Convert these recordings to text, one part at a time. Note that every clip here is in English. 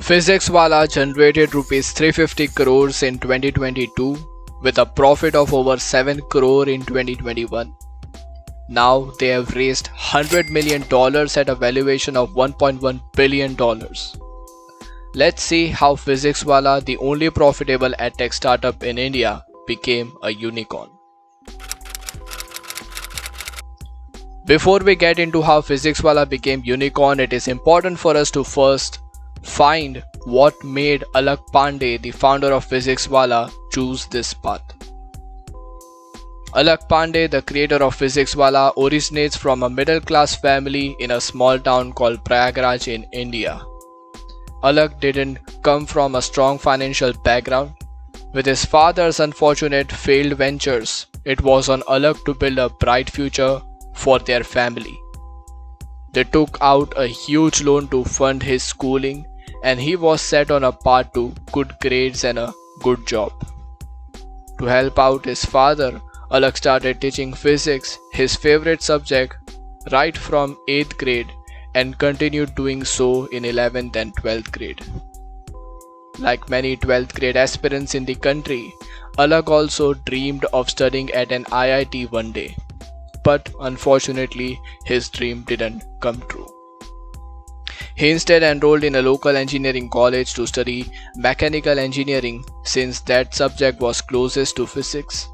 Physics Wallah generated Rs 350 crores in 2022 with a profit of over 7 crore in 2021. Now they have raised $100 million at a valuation of $1.1 billion. Let's see how Physics Wallah, the only profitable edtech startup in India, became a unicorn. Before we get into how Physics Wallah became unicorn, it is important for us to first find what made Alakh Pandey, the founder of Physics Wallah, choose this path. Alakh Pandey, the creator of Physics Wallah, originates from a middle-class family in a small town called Prayagraj in India. Alakh didn't come from a strong financial background. With his father's unfortunate failed ventures, it was on Alakh to build a bright future for their family. They took out a huge loan to fund his schooling, and he was set on a path to good grades and a good job. To help out his father, Alakh started teaching physics, his favorite subject, right from 8th grade and continued doing so in 11th and 12th grade. Like many 12th grade aspirants in the country, Alakh also dreamed of studying at an IIT one day. But unfortunately, his dream didn't come true. He instead enrolled in a local engineering college to study mechanical engineering since that subject was closest to physics.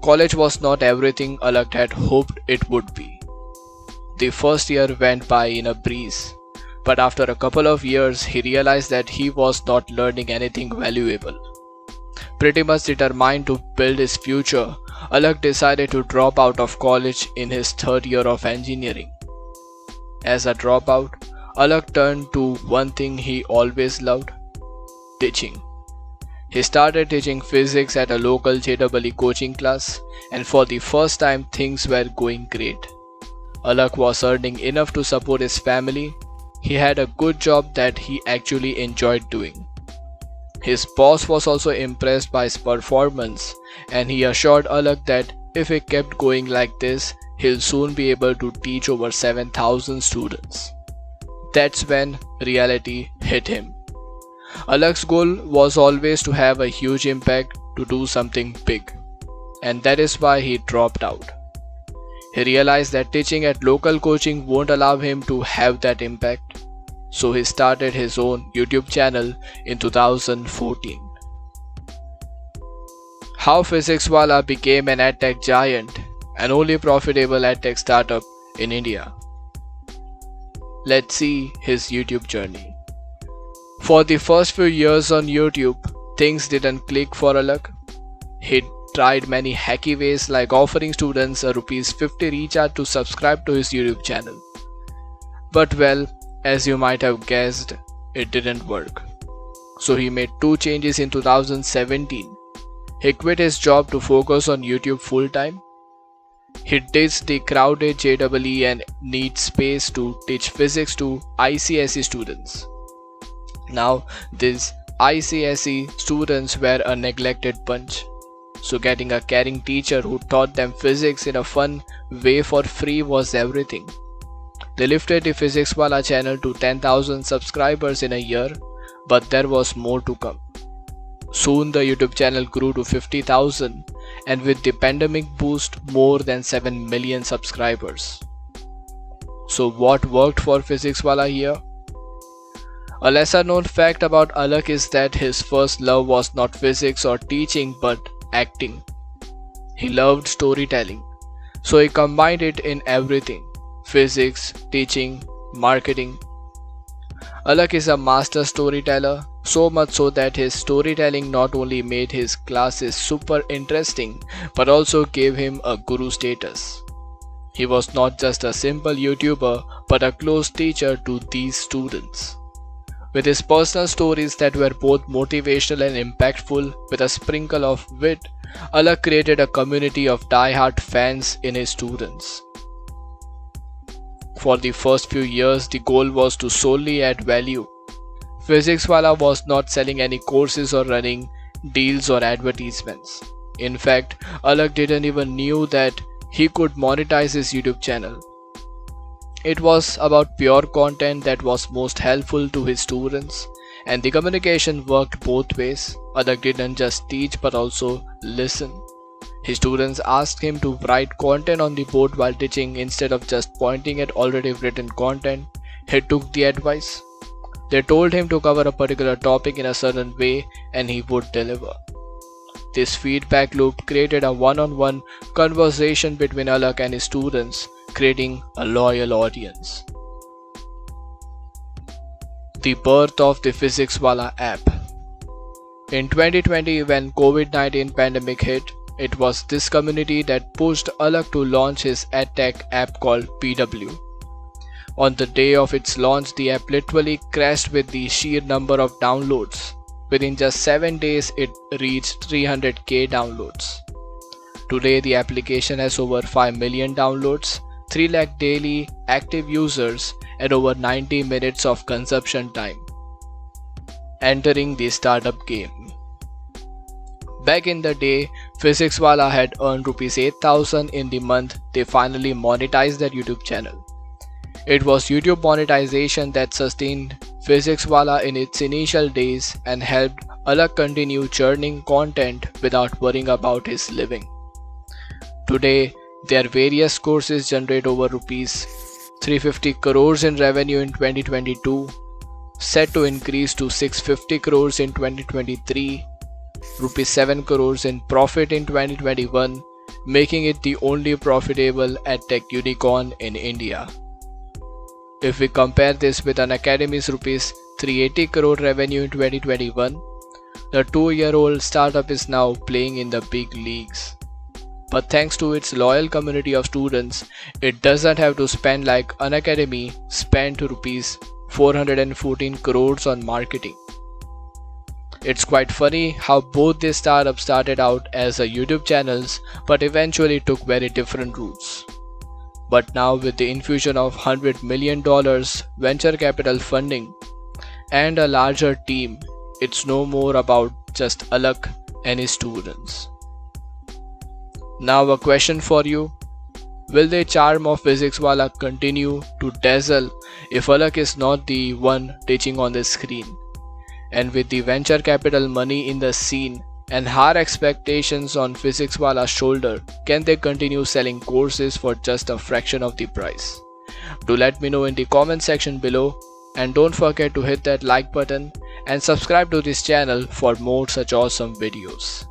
College was not everything Alakh had hoped it would be. The first year went by in a breeze, but after a couple of years he realized that he was not learning anything valuable. Pretty much determined to build his future, Alakh decided to drop out of college in his third year of engineering. As a dropout, Alakh turned to one thing he always loved: teaching. He started teaching physics at a local JEE coaching class, and for the first time things were going great. Alakh was earning enough to support his family. He had a good job that he actually enjoyed doing. His boss was also impressed by his performance, and he assured Alakh that if he kept going like this, he'll soon be able to teach over 7,000 students. That's when reality hit him. Alakh's goal was always to have a huge impact, to do something big, and that is why he dropped out. He realized that teaching at local coaching won't allow him to have that impact, so he started his own YouTube channel in 2014. How Physics Wallah became an edtech giant, an only profitable edtech startup in India. Let's see his YouTube journey. For the first few years on YouTube, things didn't click for Alakh. He tried many hacky ways like offering students a ₹50 recharge to subscribe to his YouTube channel. But well, as you might have guessed, it didn't work. So he made two changes in 2017. He quit his job to focus on YouTube full time. He ditched the crowded JEE and NEET space to teach physics to ICSE students. Now, these ICSE students were a neglected bunch, so getting a caring teacher who taught them physics in a fun way for free was everything. They lifted the Physics Wallah channel to 10,000 subscribers in a year, but there was more to come. Soon the YouTube channel grew to 50,000, and with the pandemic boost, more than 7 million subscribers. So what worked for Physics Wallah here? A lesser known fact about Alakh is that his first love was not physics or teaching but acting. He loved storytelling, so he combined it in everything: physics, teaching, marketing. Alakh is a master storyteller, so much so that his storytelling not only made his classes super interesting but also gave him a guru status. He was not just a simple YouTuber but a close teacher to these students. With his personal stories that were both motivational and impactful with a sprinkle of wit, Alakh created a community of die-hard fans in his students. For the first few years, the goal was to solely add value. Physics Wallah was not selling any courses or running deals or advertisements. In fact, Alakh didn't even knew that he could monetize his YouTube channel. It was about pure content that was most helpful to his students, and the communication worked both ways. Alakh didn't just teach but also listen. His students asked him to write content on the board while teaching instead of just pointing at already written content. He took the advice. They told him to cover a particular topic in a certain way and he would deliver. This feedback loop created a one-on-one conversation between Alakh and his students, creating a loyal audience. The birth of the Physics Wallah app. In 2020, when COVID-19 pandemic hit, it was this community that pushed Alakh to launch his edtech app called Byju. On the day of its launch, the app literally crashed with the sheer number of downloads. Within just 7 days, it reached 300k downloads. Today, the application has over 5 million downloads, 3 lakh daily active users, and over 90 minutes of consumption time. Entering the startup game. Back in the day, Physics Wallah had earned Rs 8,000 in the month they finally monetized their YouTube channel. It was YouTube monetization that sustained Physics Wallah in its initial days and helped Alakh continue churning content without worrying about his living. Today, their various courses generate over Rs 350 crores in revenue in 2022, set to increase to 650 crores in 2023, Rs 7 crores in profit in 2021, making it the only profitable edtech unicorn in India. If we compare this with Unacademy's Rs 380 crore revenue in 2021, the 2-year-old startup is now playing in the big leagues. But thanks to its loyal community of students, it doesn't have to spend like Unacademy spent Rs 414 crores on marketing. It's quite funny how both these startups started out as a YouTube channels but eventually took very different routes. But now with the infusion of $100 million venture capital funding and a larger team, it's no more about just Alakh and his students. Now a question for you. Will the charm of Physics Wallah continue to dazzle if Alakh is not the one teaching on the screen? And with the venture capital money in the scene and high expectations on Physics Wallah's shoulder, can they continue selling courses for just a fraction of the price? Do let me know in the comment section below, and don't forget to hit that like button and subscribe to this channel for more such awesome videos.